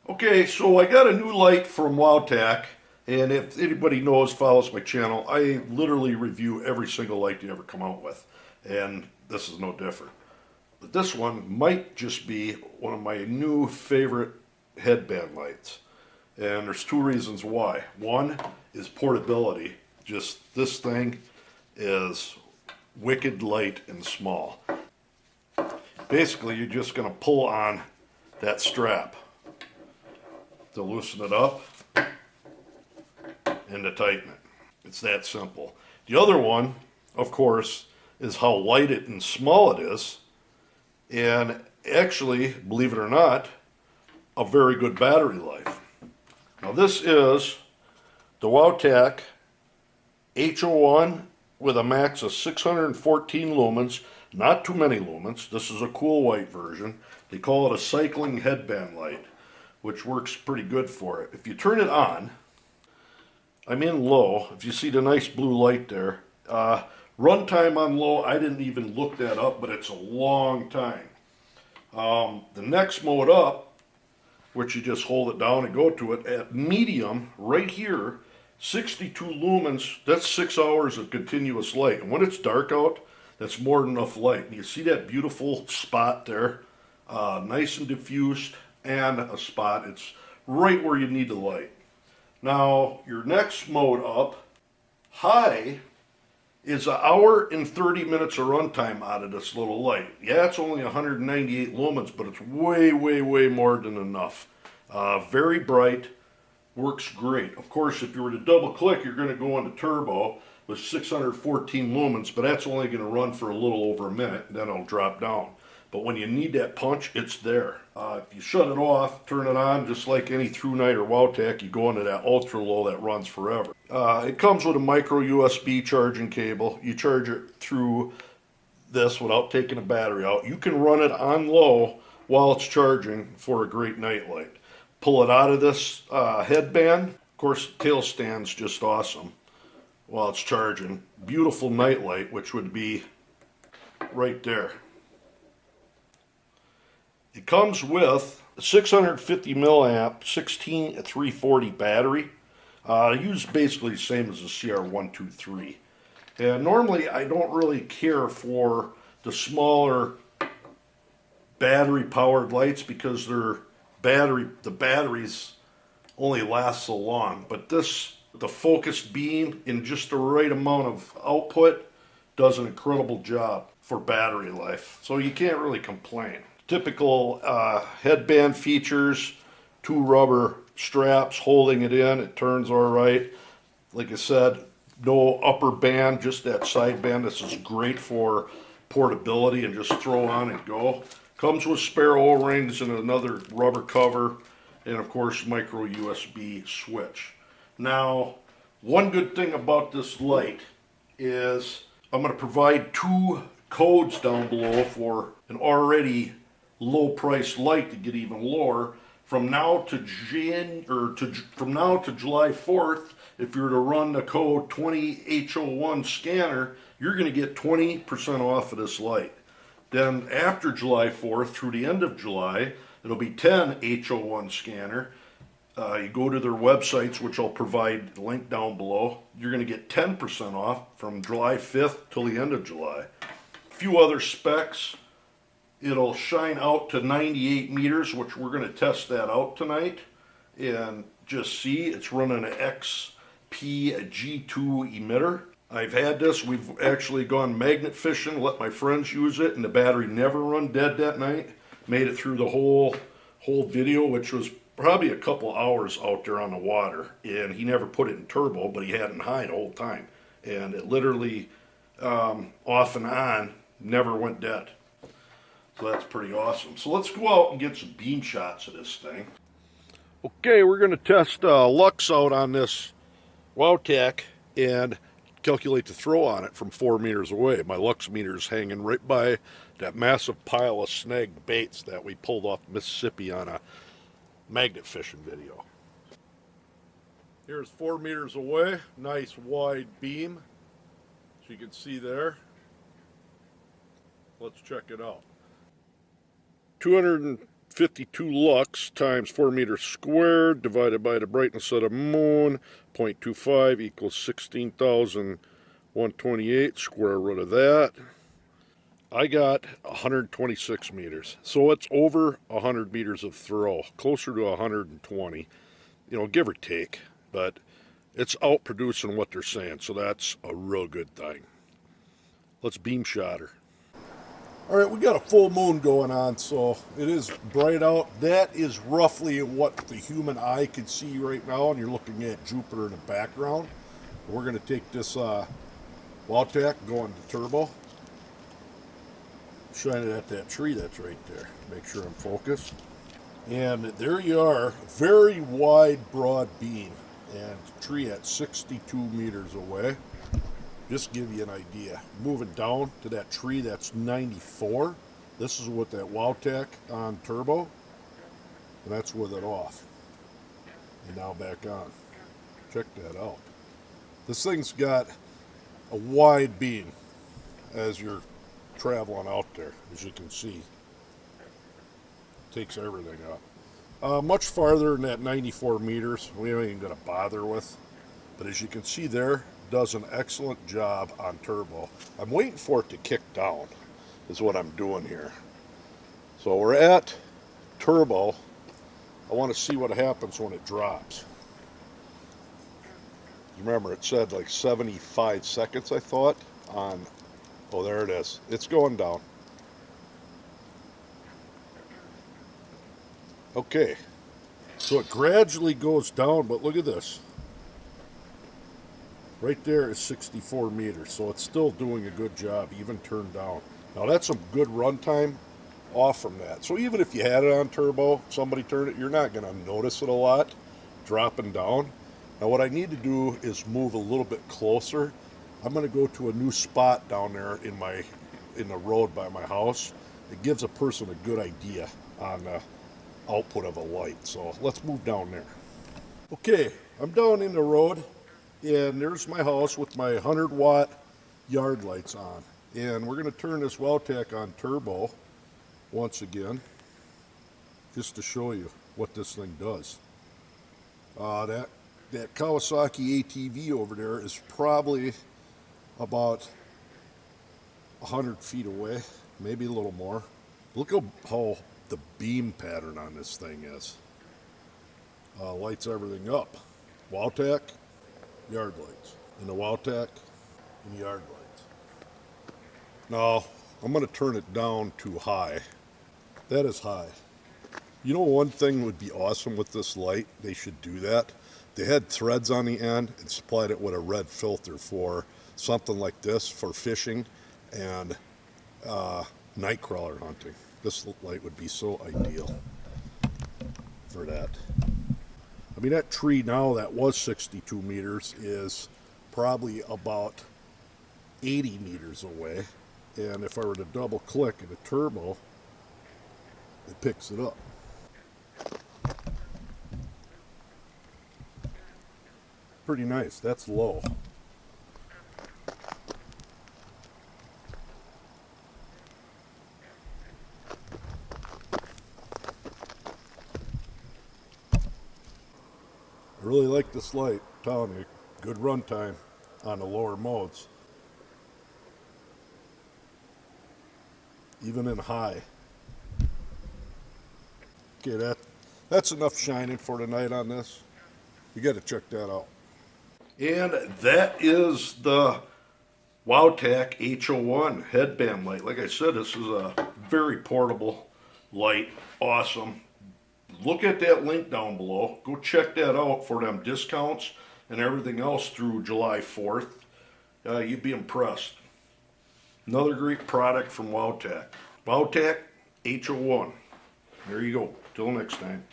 Okay, so I got a new light from Wowtac, and if anybody knows, follows my channel, I literally review every single light they ever come out with, and this is no different. But this one might just be one of my new favorite headband lights, and there's two reasons why. One is portability. Just this thing is wicked light and small. Basically, you're just going to pull on that strap to loosen it up and to tighten it. It's that simple. The other one, of course, is how light it and small it is, and actually, believe it or not, a very good battery life. Now this is the Wowtac H01 with a max of 614 lumens, not too many lumens. This is a cool white version. They call it a cycling headband light, which works pretty good for it. If you turn it on, I'm in low. If you see the nice blue light there, runtime on low, I didn't even look that up, but it's a long time. The next mode up, which you just hold it down and go to it, at medium, right here, 62 lumens, that's 6 hours of continuous light. And when it's dark out, that's more than enough light. And you see that beautiful spot there, nice and diffused, and a spot. It's right where you need the light. Now, your next mode up, high, is 1 hour and 30 minutes of runtime out of this little light. Yeah, it's only 198 lumens, but it's way, way, way more than enough. Very bright, works great. Of course, if you were to double click, you're going to go into turbo with 614 lumens, but that's only going to run for a little over a minute, and then it'll drop down. But when you need that punch, it's there. If you shut it off, turn it on, just like any TrueNight or Wowtac, you go into that ultra low that runs forever. It comes with a micro USB charging cable. You charge it through this without taking the battery out. You can run it on low while it's charging for a great night light. Pull it out of this headband. Of course, the tail stand's just awesome while it's charging. Beautiful night light, which would be right there. It comes with a 650 milliamp 16340 battery. Used basically the same as the CR123. And normally I don't really care for the smaller battery powered lights because the batteries only last so long. But this, the focused beam in just the right amount of output, does an incredible job for battery life. So you can't really complain. Typical headband features, 2 rubber straps holding it in. It turns all right. Like I said, no upper band, just that side band. This is great for portability and just throw on and go. Comes with spare O-rings and another rubber cover, and of course micro USB switch. Now, one good thing about this light is I'm going to provide 2 codes down below for an already low price light to get even lower. From now to July 4th, if you were to run the code 20H01 scanner, you're going to get 20% off of this light. Then after July 4th through the end of July, it'll be 10H01 scanner. You go to their websites, which I'll provide the link down below. You're going to get 10% off from July 5th till the end of July. A few other specs. It'll shine out to 98 meters, which we're going to test that out tonight. And just see, it's running an XP G2 emitter. I've had this. We've actually gone magnet fishing, let my friends use it, and the battery never run dead that night. Made it through the whole video, which was probably a couple hours out there on the water. And he never put it in turbo, but he had it in high the whole time. And it literally, off and on, never went dead. So that's pretty awesome. So let's go out and get some beam shots of this thing. Okay, we're going to test lux out on this Wowtac and calculate the throw on it from 4 meters away. My lux meter is hanging right by that massive pile of snagged baits that we pulled off Mississippi on a magnet fishing video. Here's 4 meters away, nice wide beam, as you can see there. Let's check it out. 200 52 lux times 4 meters squared divided by the brightness of the moon, 0.25 equals 16,128, square root of that. I got 126 meters. So it's over 100 meters of throw, closer to 120, give or take. But it's outproducing what they're saying, so that's a real good thing. Let's beam shot her. All right, we got a full moon going on, so it is bright out. That is roughly what the human eye can see right now, and you're looking at Jupiter in the background. We're going to take this Wowtac, go into turbo, shine it at that tree that's right there. Make sure I'm focused. And there you are, very wide, broad beam, and tree at 62 meters away. Just give you an idea. Moving down to that tree that's 94. This is with that Wowtac on turbo. And that's with it off. And now back on. Check that out. This thing's got a wide beam as you're traveling out there, as you can see. Takes everything up. Much farther than that 94 meters. We ain't even going to bother with. But as you can see there, does an excellent job on turbo. I'm waiting for it to kick down is what I'm doing here. So we're at turbo. I want to see what happens when it drops. Remember, it said like 75 seconds, I thought, on, oh, there it is. It's going down. Okay, so it gradually goes down, but look at this. Right there is 64 meters, so it's still doing a good job, even turned down. Now that's some good run time off from that. So even if you had it on turbo, somebody turned it, you're not going to notice it a lot dropping down. Now what I need to do is move a little bit closer. I'm going to go to a new spot down there in the road by my house. It gives a person a good idea on the output of a light. So let's move down there. Okay, I'm down in the road. And there's my house with my 100-watt yard lights on. And we're going to turn this Wowtac on turbo once again, just to show you what this thing does. That Kawasaki ATV over there is probably about 100 feet away, maybe a little more. Look how the beam pattern on this thing is. Lights everything up. Wowtac, yard lights, and the Wowtac, and yard lights. Now, I'm going to turn it down to high. That is high. You know, one thing would be awesome with this light, they should do that. They had threads on the end and supplied it with a red filter for something like this for fishing and night crawler hunting. This light would be so ideal for that. I mean, that tree now that was 62 meters is probably about 80 meters away. And if I were to double click in a turbo, it picks it up. Pretty nice. That's low. I really like this light. I'm telling you, good run time on the lower modes. Even in high. Okay, that's enough shining for tonight on this. You got to check that out. And that is the Wowtac H01 headband light. Like I said, this is a very portable light. Awesome. Look at that link down below. Go check that out for them discounts and everything else through July 4th. You'd be impressed. Another great product from Wowtac. Wowtac H01. There you go. Till next time.